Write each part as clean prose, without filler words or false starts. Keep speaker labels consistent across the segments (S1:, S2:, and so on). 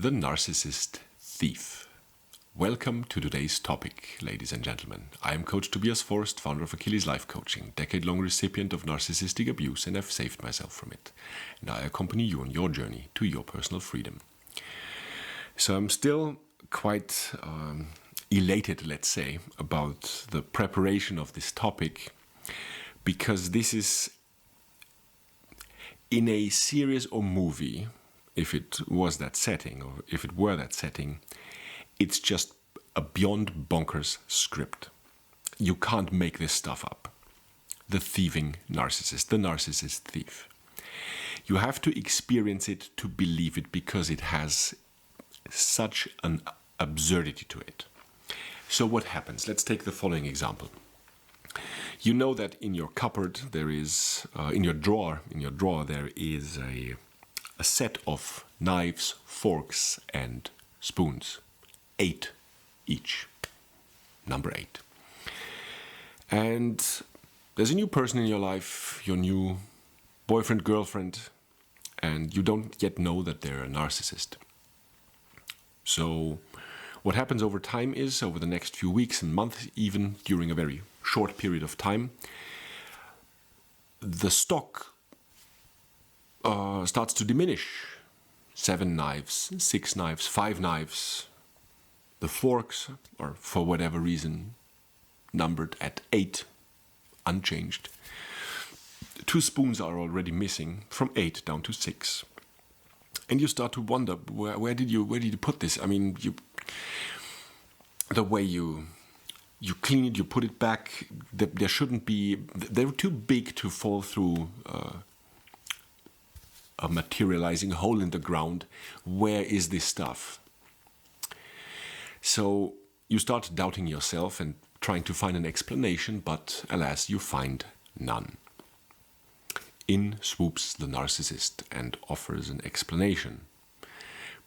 S1: The Narcissist Thief. Welcome to today's topic, ladies and gentlemen. I am Coach Tobias Forst, founder of ACHILLES decade-long recipient of narcissistic abuse, and I've saved myself from it. And I accompany you on your journey to your personal freedom. So I'm still quite elated, let's say, about the preparation of this topic, because this is in a series or movie. If it was that setting, or if it were that setting, it's just a beyond bonkers script. You can't make this stuff up. The thieving narcissist, the narcissist thief. You have to experience it to believe it, because it has such an absurdity to it. So what happens? Let's take the following example. You know that in your cupboard there is, in your drawer there is a set of knives, forks, and spoons. 8 each. Number 8. And there's a new person in your life, your new boyfriend, girlfriend, and you don't yet know that they're a narcissist. So what happens over time is, over the next few weeks and months, even during a very short period of time, the stock starts to diminish. 7 knives, 6 knives, 5 knives. The forks are, for whatever reason, numbered at 8, unchanged. 2 spoons are already missing, from 8 down to 6. And you start to wonder, where did you put this? I mean, the way you clean it, you put it back. There shouldn't be. They're too big to fall through a materializing hole in the ground. Where is this stuff? So you start doubting yourself and trying to find an explanation, but alas, you find none. In swoops the narcissist and offers an explanation,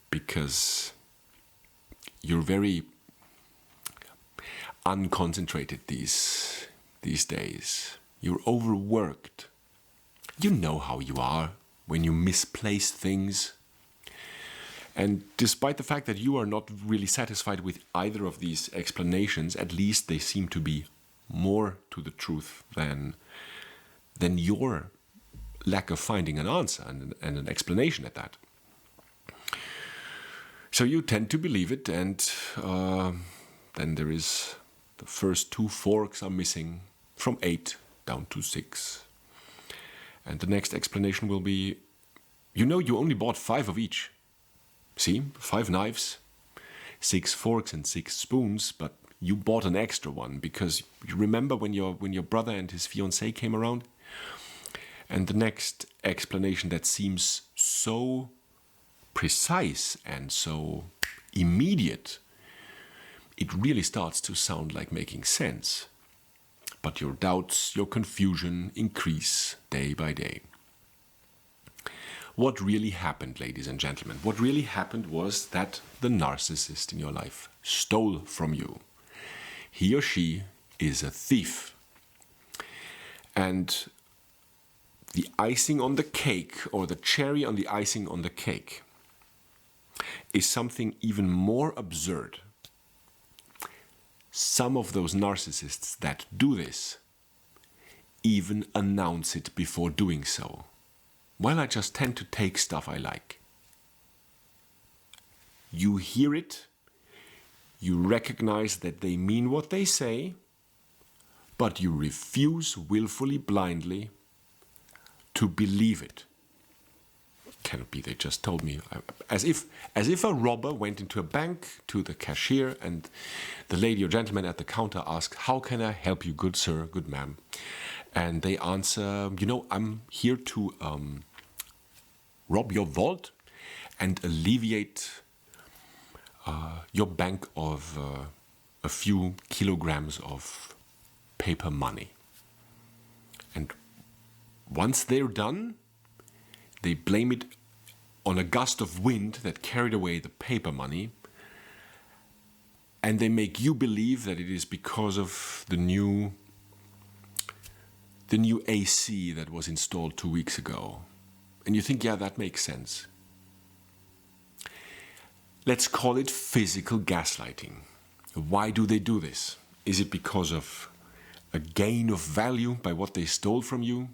S1: because you're very unconcentrated these days. You're overworked. You know how you are when you misplace things. And despite the fact that you are not really satisfied with either of these explanations, at least they seem to be more to the truth than your lack of finding an answer and an explanation at that. So you tend to believe it, and then there is the first 2 forks are missing, from 8 down to 6. And the next explanation will be, you know, you only bought 5 of each. See, 5 knives, 6 forks and 6 spoons, but you bought an extra one because you remember when your brother and his fiancée came around? And the next explanation that seems so precise and so immediate, it really starts to sound like making sense. But your doubts, your confusion increase day by day. What really happened, ladies and gentlemen? What really happened was that the narcissist in your life stole from you. He or she is a thief. And the icing on the cake, or the cherry on the icing on the cake, is something even more absurd. Some of those narcissists that do this even announce it before doing so. Well, I just tend to take stuff I like. You hear it, you recognize that they mean what they say, but you refuse willfully, blindly, to believe it. Cannot be, they just told me. As if a robber went into a bank to the cashier, and the lady or gentleman at the counter asked, "How can I help you, good sir, good ma'am?" And they answer, "You know, I'm here to rob your vault and alleviate your bank of a few kilograms of paper money." And once they're done, they blame it on a gust of wind that carried away the paper money, and they make you believe that it is because of the new AC that was installed 2 weeks ago. And you think, yeah, that makes sense. Let's call it physical gaslighting. Why do they do this? Is it because of a gain of value by what they stole from you?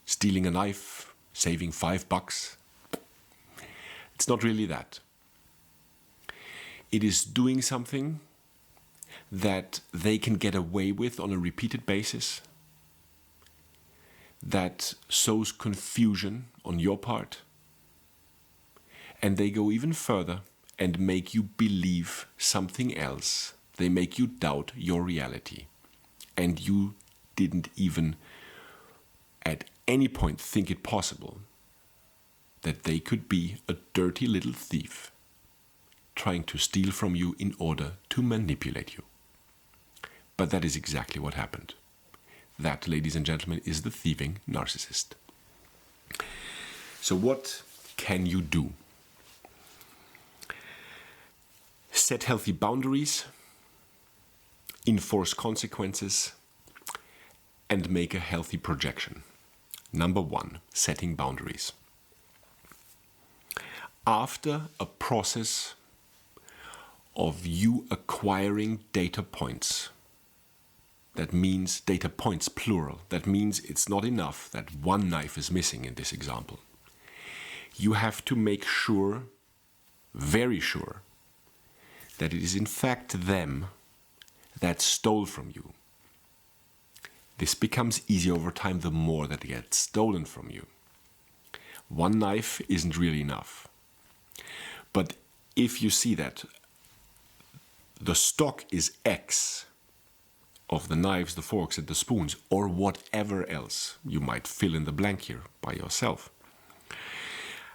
S1: Stealing a knife, saving $5? It's not really that. It is doing something that they can get away with on a repeated basis, that sows confusion on your part, and they go even further and make you believe something else. They make you doubt your reality, and you didn't even at any point think it possible that they could be a dirty little thief trying to steal from you in order to manipulate you. But that is exactly what happened. That, ladies and gentlemen, is the thieving narcissist. So what can you do? Set healthy boundaries, enforce consequences, and make a healthy projection. Number 1, setting boundaries. After a process of you acquiring data points, that means data points plural, that means it's not enough that one knife is missing in this example. You have to make sure, very sure, that it is in fact them that stole from you. This becomes easy over time the more that gets stolen from you. One knife isn't really enough. But if you see that the stock is X of the knives, the forks, and the spoons, or whatever else you might fill in the blank here by yourself,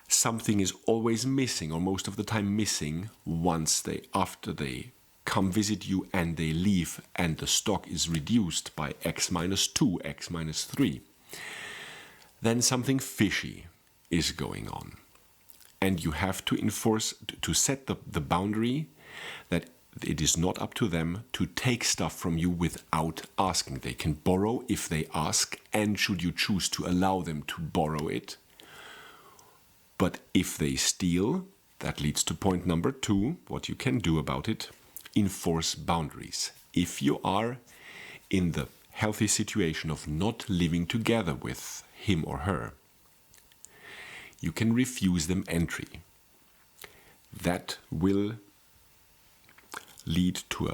S1: something is always missing, or most of the time missing, after they come visit you and they leave, and the stock is reduced by X minus 2, X minus 3, then something fishy is going on. And you have to enforce, to set the boundary that it is not up to them to take stuff from you without asking. They can borrow if they ask, and should you choose to allow them to borrow it. But if they steal, that leads to point number 2, what you can do about it: enforce boundaries. If you are in the healthy situation of not living together with him or her, you can refuse them entry. That will lead to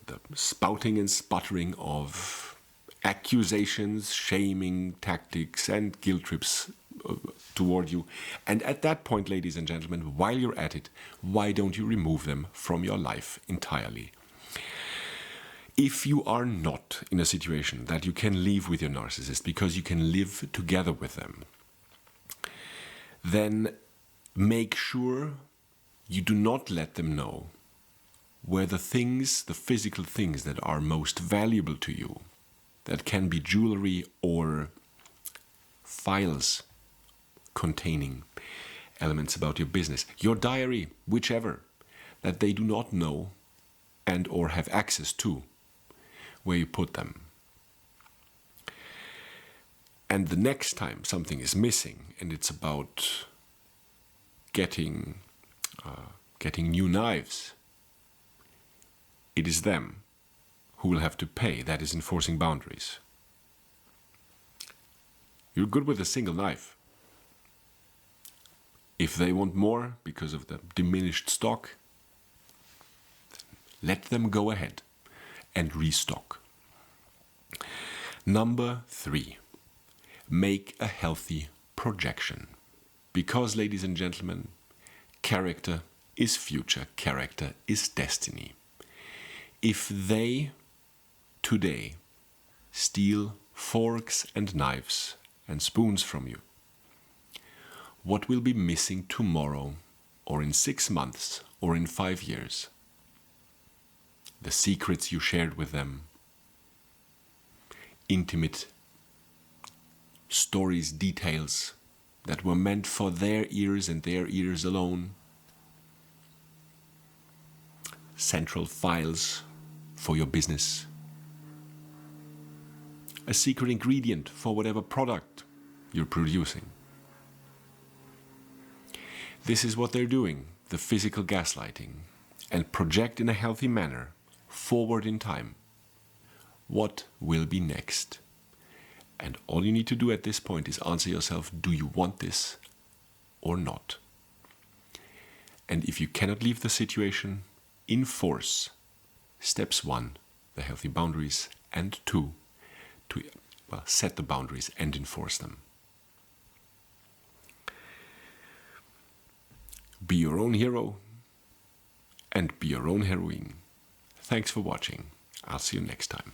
S1: the spouting and sputtering of accusations, shaming tactics, and guilt trips toward you. And at that point, ladies and gentlemen, while you're at it, why don't you remove them from your life entirely? If you are not in a situation that you can live with your narcissist because you can live together with them, then make sure you do not let them know where the things, the physical things that are most valuable to you, that can be jewelry or files containing elements about your business, your diary, whichever, that they do not know and or have access to, where you put them. And the next time something is missing and it's about getting new knives, it is them who will have to pay. That is enforcing boundaries. You're good with a single knife. If they want more because of the diminished stock, let them go ahead and restock. Number 3, make a healthy projection. Because, ladies and gentlemen, character is future, character is destiny. If they today steal forks and knives and spoons from you, what will be missing tomorrow, or in 6 months, or in 5 years? The secrets you shared with them, intimate stories, details that were meant for their ears and their ears alone, central files for your business, a secret ingredient for whatever product you're producing. This is what they're doing, the physical gaslighting, and project in a healthy manner, forward in time. What will be next? And all you need to do at this point is answer yourself, do you want this or not? And if you cannot leave the situation, enforce steps 1, the healthy boundaries, and 2, to set the boundaries and enforce them. Be your own hero and be your own heroine. Thanks for watching. I'll see you next time.